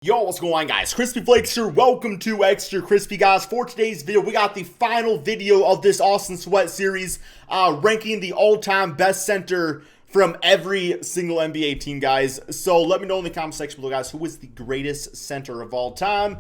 Yo, what's going on, guys? Crispy Flakes here. Welcome to Extra Crispy, guys. For today's video, we got the final video of this Austin Sweat series, ranking the all-time best center from every single NBA team, guys. So let me know in the comment section below, guys, who is the greatest center of all time.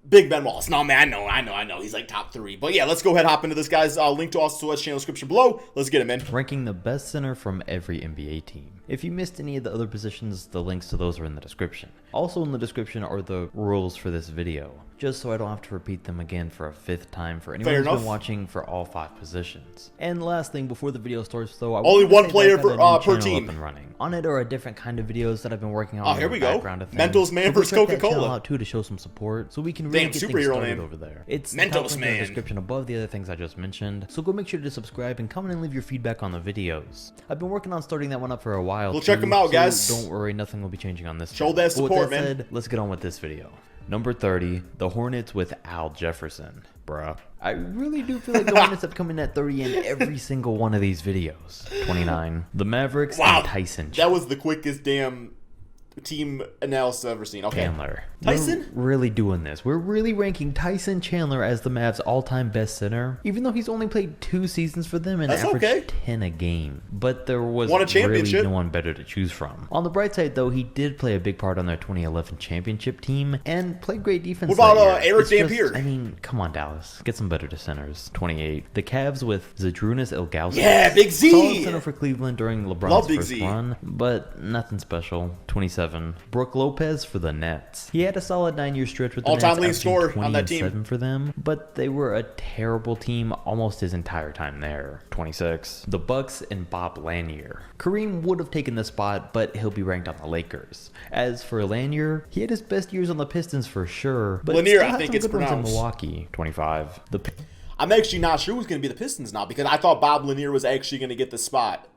Big Ben Wallace. No, man, I know. He's like top 3. But yeah, let's go ahead and hop into this, guys. Link to Austin Sweat's channel description below. Let's get him in. Ranking the best center from every NBA team. If you missed any of the other positions, the links to those are in the description. Also in the description are the rules for this video, just so I don't have to repeat them again for a 5th time for anyone who's been watching for all 5 positions. And last thing before the video starts though, only one player per team. Up and running. On it are a different kind of videos that I've been working on. Oh, here we go. Mentos Man so vs Coca-Cola. Out too to show some support, so we can really get things started over there. It's Mentos Man. In the description above the other things I just mentioned. So go make sure to subscribe and comment and leave your feedback on the videos. I've been working on starting that one up for a while. We'll check them out, guys. Don't worry, nothing will be changing on this. Show that support, man. Said, let's get on with this video. Number 30, the Hornets with Al Jefferson. Bruh. I really do feel like the Hornets have come in at 30 in every single one of these videos. 29, the Mavericks and Tyson. That was the quickest damn team analysis I've ever seen. Okay. Chandler. Tyson? We're really doing this. We're really ranking Tyson Chandler as the Mavs all-time best center, even though he's only played 2 seasons for them and averaged 10 a game. But there was really no one better to choose from. On the bright side, though, he did play a big part on their 2011 championship team and played great defense. What about Eric Dampier? I mean, come on, Dallas. Get some better centers. 28. The Cavs with Zydrunas Ilgauskas. Yeah, Big Z! Solid center for Cleveland during LeBron's first run, but nothing special. 27. Brook Lopez for the Nets. He had a solid 9-year stretch with the Nets, all-time leading scorer on that team for them, but they were a terrible team almost his entire time there. 26. The Bucks and Bob Lanier. Kareem would have taken the spot, but he'll be ranked on the Lakers. As for Lanier, he had his best years on the Pistons for sure, but Lanier, I think it's pronounced. In Milwaukee. 25. I'm actually not sure who's going to be the Pistons now because I thought Bob Lanier was actually going to get the spot.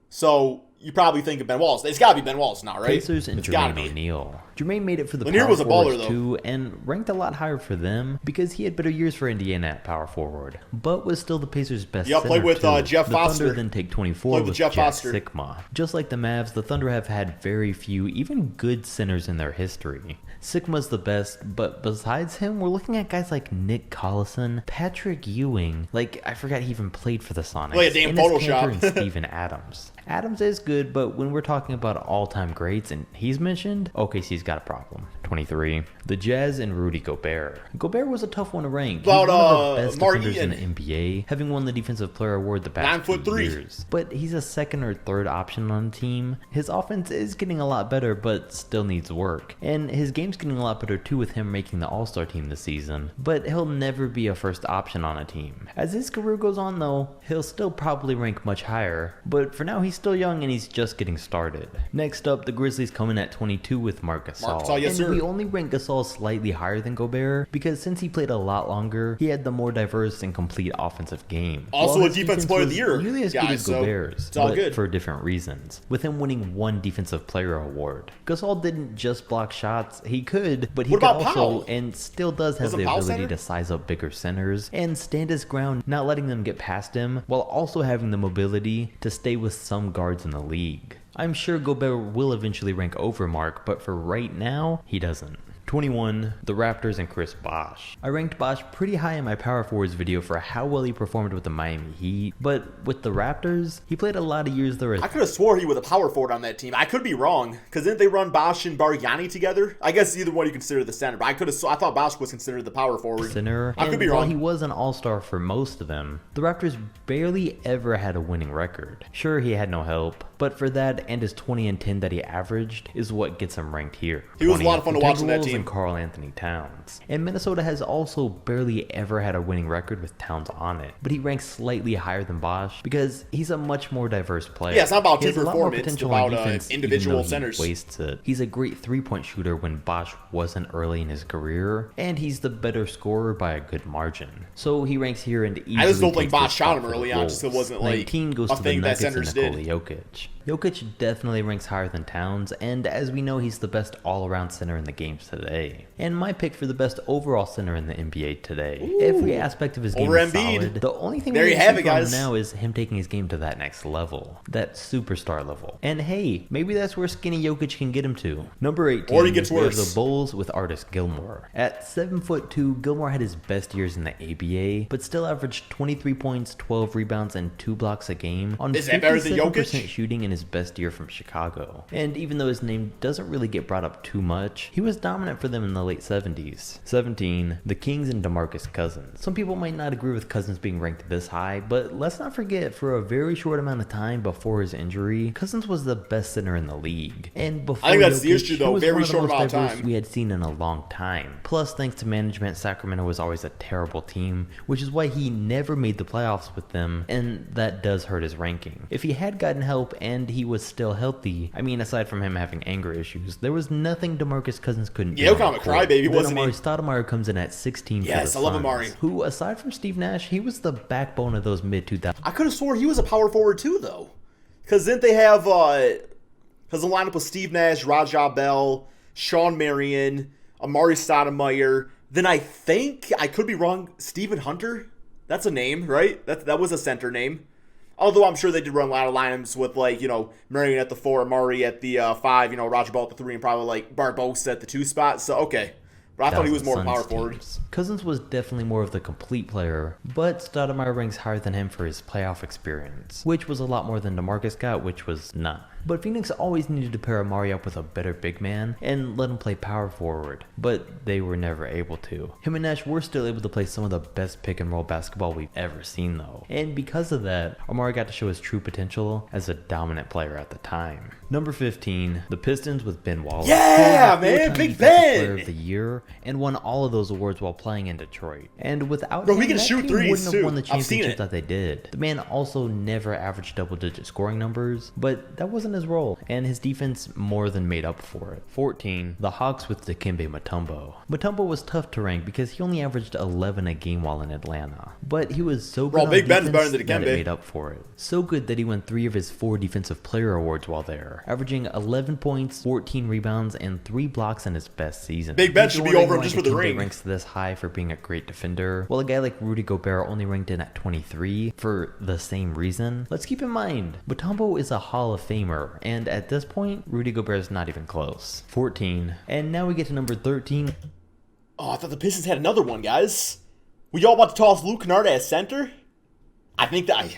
So you probably think of Ben Wallace. It's got to be Ben Wallace now, right? Pacers and Jermaine O'Neal. Jermaine made it for the Lanier was a baller, though, too, and ranked a lot higher for them because he had better years for Indiana at power forward, but was still the Pacers' best center. Played with Jeff Foster. The Thunder then take 24 with Jack Sikma. Just like the Mavs, the Thunder have had very few, even good centers in their history. Sikma's the best, but besides him, we're looking at guys like Nick Collison, Patrick Ewing, like I forgot he even played for the Sonics, like a damn Photoshop, and Steven Adams. Adams is good, but when we're talking about all-time greats and he's mentioned, OKC's got a problem. 23. The Jazz and Rudy Gobert. Gobert was a tough one to rank. He's one of the best defenders in the NBA, having won the Defensive Player Award the past few years. But he's a 2nd or 3rd option on the team. His offense is getting a lot better, but still needs work. And his game's getting a lot better too with him making the All-Star team this season. But he'll never be a first option on a team. As his career goes on though, he'll still probably rank much higher. But for now, he's still young and he's just getting started. Next up, the Grizzlies come in at 22 with Marc Gasol. Yes, sir. We only rank Gasol slightly higher than Gobert because since he played a lot longer, he had the more diverse and complete offensive game. Also a defensive player of the year, nearly as good as Gobert's, it's all good for different reasons. With him winning 1 defensive player award. Gasol didn't just block shots, he could, but he could also and still does have the ability to size up bigger centers and stand his ground, not letting them get past him, while also having the mobility to stay with some guards in the league. I'm sure Gobert will eventually rank over Marc, but for right now, he doesn't. 21. The Raptors and Chris Bosh. I ranked Bosh pretty high in my power forwards video for how well he performed with the Miami Heat, but with the Raptors, he played a lot of years there. I could have swore he was a power forward on that team. I could be wrong, because didn't they run Bosh and Bargnani together? I guess either one you consider the center, but I thought Bosh was considered the power forward. I could be wrong. While he was an all-star for most of them, the Raptors barely ever had a winning record. Sure, he had no help, but for that and his 20 and 10 that he averaged is what gets him ranked here. He was a lot of fun to watch on that team. And Karl Anthony Towns. And Minnesota has also barely ever had a winning record with Towns on it, but he ranks slightly higher than Bosh because he's a much more diverse player. Yeah, it's not about team performance, it's about individual centers. Wastes it. He's a great 3-point shooter when Bosh wasn't early in his career, and he's the better scorer by a good margin. So he ranks here and easily. I just don't think Bosh shot him early on, just so it wasn't like 19 goes a to thing the that Nuggets centers and Nikola did. Jokic. Jokic definitely ranks higher than Towns, and as we know, he's the best all-around center in the games today. And my pick for the best overall center in the NBA today. Ooh. Every aspect of his game is solid. The only thing there we you have it, guys. now is him taking his game to that next level, that superstar level. And hey, maybe that's where skinny Jokic can get him to. Number 18, or he gets we have worse. The Bulls with Artis Gilmore. At 7'2", Gilmore had his best years in the ABA, but still averaged 23 points, 12 rebounds, and 2 blocks a game on 57% shooting in his best year from Chicago. And even though his name doesn't really get brought up too much, he was dominant for them in the late 70s. 17, the Kings and DeMarcus Cousins. Some people might not agree with Cousins being ranked this high, but let's not forget, for a very short amount of time before his injury, Cousins was the best center in the league. And before I think that's Jokic, the issue, though. Very short amount of time we had seen in a long time. Plus, thanks to management, Sacramento was always a terrible team, which is why he never made the playoffs with them, and that does hurt his ranking. If he had gotten help and he was still healthy, I mean, aside from him having anger issues, there was nothing DeMarcus Cousins couldn't do. Yeah, kind of a crybaby, wasn't Amari he? Stoudemire comes in at 16 for the Yes, I love Suns, Amari. who, aside from Steve Nash, he was the backbone of those mid-2000s. I could have sworn he was a power forward too, though. Because didn't they have, because the lineup was Steve Nash, Raja Bell, Sean Marion, Amari Stoudemire, then I think, I could be wrong, Stephen Hunter? That's a name, right? That was a center name. Although I'm sure they did run a lot of lineups with, like, you know, Marion at the 4, Amari at the 5, you know, Raja Bell at the 3, and probably, like, Barbosa at the 2 spot. So, okay. But I thought he was more power forward. Cousins was definitely more of the complete player, but Stoudemire ranks higher than him for his playoff experience, which was a lot more than DeMarcus got, which was not. But Phoenix always needed to pair Amari up with a better big man and let him play power forward, but they were never able to. Him and Nash were still able to play some of the best pick and roll basketball we've ever seen though, and because of that, Amari got to show his true potential as a dominant player at the time. Number 15, the Pistons with Ben Wallace. Yeah, man, Big Ben! Player of the year and won all of those awards while playing in Detroit. And without Bro, him, he can that shoot team threes, wouldn't have too. won the I've seen championship it. that they did. The man also never averaged double-digit scoring numbers, but that wasn't his role, and his defense more than made up for it. 14, the Hawks with Dikembe Mutombo. Mutombo was tough to rank because he only averaged 11 a game while in Atlanta, but he was so good on Big Ben's defense better than that it Dikembe. made up for it. So good that he won 3 of his 4 Defensive Player Awards while there, averaging 11 points, 14 rebounds, and 3 blocks in his best season. Big Ben should be over him just for the Dikembe ring. ranks this high for being a great defender, while a guy like Rudy Gobert only ranked in at 23 for the same reason. Let's keep in mind, Mutombo is a Hall of Famer, and at this point, Rudy Gobert is not even close. 14, and now we get to number 13. Oh, I thought the Pistons had another one, guys. We all about to toss Luke Kennard as center? I think that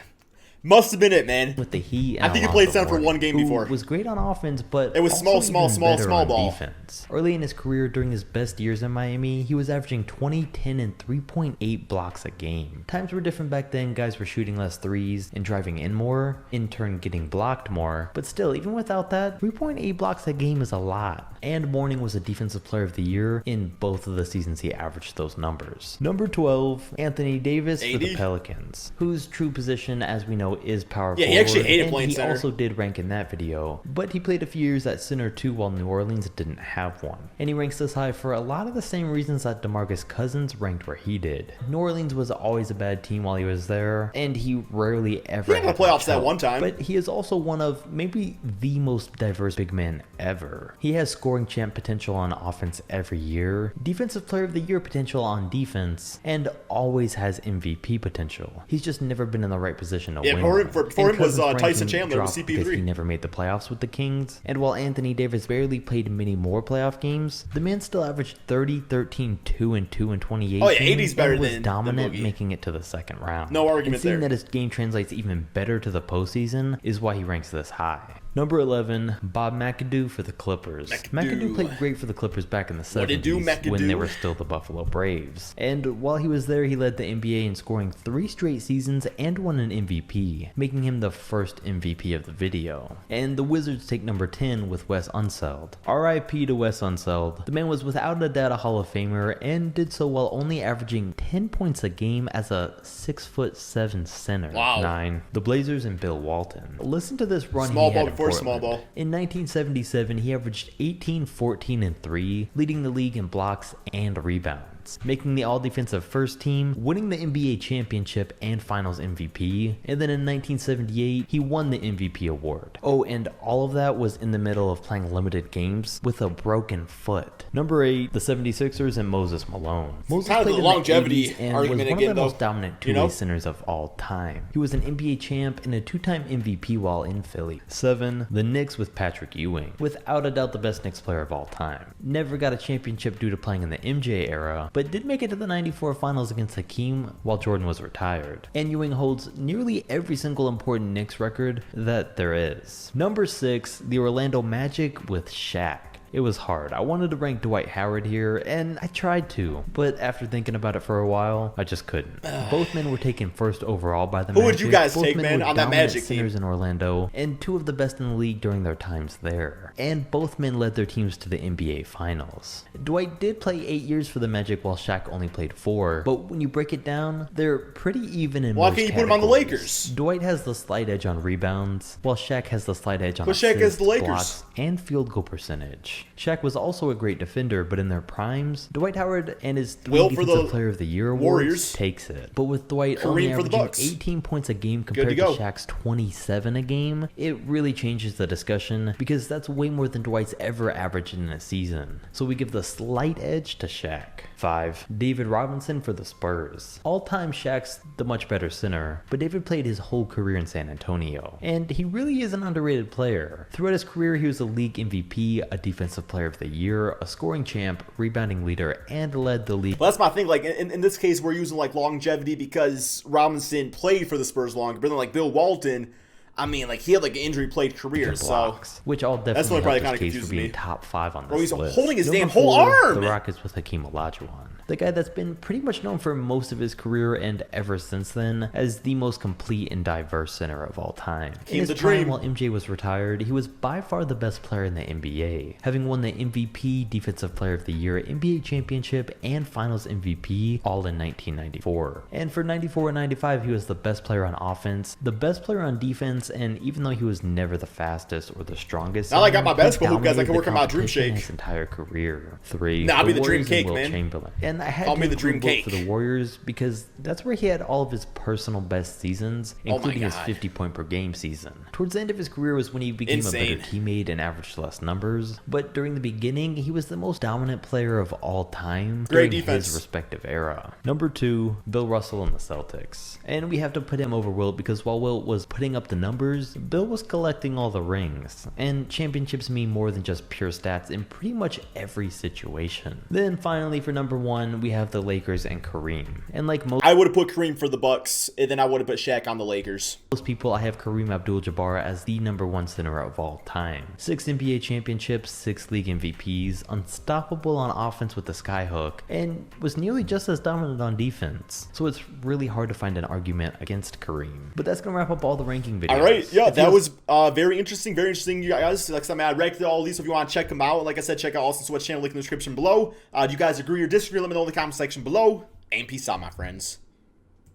must have been it, man. With the Heat, I think he played center for one game before. Was great on offense, but it was also small ball. Defense. Early in his career, during his best years in Miami, he was averaging 20, 10, and 3.8 blocks a game. Times were different back then. Guys were shooting less threes and driving in more, in turn getting blocked more. But still, even without that, 3.8 blocks a game is a lot. And Mourning was a Defensive Player of the Year in both of the seasons he averaged those numbers. Number 12, Anthony Davis for the Pelicans, whose true position, as we know, is power forward. Yeah, he actually hated playing center. He also did rank in that video, but he played a few years at center too while New Orleans didn't have one. And he ranks this high for a lot of the same reasons that DeMarcus Cousins ranked where he did. New Orleans was always a bad team while he was there, and he rarely ever had the playoffs that one time. But he is also one of maybe the most diverse big men ever. He has scoring champ potential on offense every year, Defensive Player of the Year potential on defense, and always has MVP potential. He's just never been in the right position to win. For him was Tyson Chandler with CP3. He never made the playoffs with the Kings, and while Anthony Davis barely played many more playoff games, the man still averaged 30, 13, 2, and 2 in 2018. Oh yeah, 80's better and was than dominant, Boogie. making it to the second round. No argument and seeing there. that his game translates even better to the postseason is why he ranks this high. Number 11, Bob McAdoo for the Clippers. McAdoo played great for the Clippers back in the 70s when they were still the Buffalo Braves. And while he was there, he led the NBA in scoring 3 straight seasons and won an MVP, making him the first MVP of the video. And the Wizards take number 10 with Wes Unseld. RIP to Wes Unseld. The man was without a doubt a Hall of Famer and did so while only averaging 10 points a game as a 6'7" center. Wow. 9, the Blazers and Bill Walton. Listen to this run Small he ball had before Portland. small ball. In 1977, he averaged 18, 14, and 3, leading the league in blocks and rebounds. awards, making the all-defensive first team, winning the NBA championship and finals MVP, and then in 1978, he won the MVP award. Oh, and all of that was in the middle of playing limited games with a broken foot. Number 8, the 76ers and Moses Malone. Moses kind of played the longevity in the 80s and argument was one again, of the though. most dominant two-way centers of all time. He was an NBA champ and a 2-time MVP while in Philly. 7, the Knicks with Patrick Ewing. Without a doubt the best Knicks player of all time. Never got a championship due to playing in the MJ era, but did make it to the 94 finals against Hakeem while Jordan was retired. And Ewing holds nearly every single important Knicks record that there is. Number 6, the Orlando Magic with Shaq. It was hard. I wanted to rank Dwight Howard here, and I tried to, but after thinking about it for a while, I just couldn't. Both men were taken first overall by the Magic. Who would you guys Both take, men man, were on that dominant Magic centers team? in Orlando, and 2 of the best in the league during their times there. And both men led their teams to the NBA Finals. Dwight did play 8 years for the Magic while Shaq only played 4, but when you break it down, they're pretty even in Why most can't you put him on the categories. Lakers? Dwight has the slight edge on rebounds, while Shaq has the slight edge on Put Shaq as assists, the Lakers. blocks, and field goal percentage. Shaq was also a great defender, but in their primes, Dwight Howard and his 3 Will for Defensive the Player of the Year awards Warriors. takes it. But with Dwight only Kareem for the averaging Bucks. 18 points a game compared to go. Shaq's 27 a game, it really changes the discussion because that's way more than Dwight's ever averaged in a season. So we give the slight edge to Shaq. 5, David Robinson for the Spurs. All-time Shaq's the much better center, but David played his whole career in San Antonio, and he really is an underrated player. Throughout his career, he was a league MVP, a defensive player of the year, a scoring champ, rebounding leader, and led the league. Well, that's my thing. Like in this case, we're using like longevity because Robinson played for the Spurs longer. But then like Bill Walton, I mean, like he had like an injury-plagued career. So Blocks, which all That's definitely what probably helped his kinda case for confuses being me. top 5 on this Bro, he's list. holding his Number damn whole 4, arm. The Rockets with Hakeem Olajuwon. The guy that's been pretty much known for most of his career and ever since then as the most complete and diverse center of all time. In his the prime, dream. while MJ was retired, he was by far the best player in the NBA, having won the MVP, Defensive Player of the Year, NBA Championship, and Finals MVP all in 1994. And for 94 and 95, he was the best player on offense, the best player on defense, and even though he was never the fastest or the strongest, Now I got my he basketball hoop, guys. I dominated can work the on my dream competition shake. his entire career. 3, Nah, I'll be the dream Warriors and cake, Wilt man. Chamberlain. And I had Call to me the dream include Wilt cake. for the Warriors because that's where he had all of his personal best seasons, Oh my including his God. 50-point per game season. Towards the end of his career was when he became a Insane. better teammate and averaged less numbers, but during the beginning, he was the most dominant player of all time Great during defense. his respective era. Number 2, Bill Russell and the Celtics. And we have to put him over Wilt because while Wilt was putting up the numbers, Bill was collecting all the rings. And championships mean more than just pure stats in pretty much every situation. Then finally for number 1, we have the Lakers and Kareem. And like most I would have put Kareem for the Bucks, and then I would have put Shaq on the Lakers. people, I have Kareem Abdul-Jabbar as the number 1 center of all time. 6 NBA championships, 6 league MVPs, unstoppable on offense with the skyhook, and was nearly just as dominant on defense. So it's really hard to find an argument against Kareem. But that's gonna wrap up all the ranking videos. All right, yeah, If that you- was very interesting, you guys. Like I said, I ranked all these. So if you want to check them out, like I said, check out Austin Sweat's channel, link in the description below. Do you guys agree or disagree? Let me know in the comment section below. And peace out, my friends.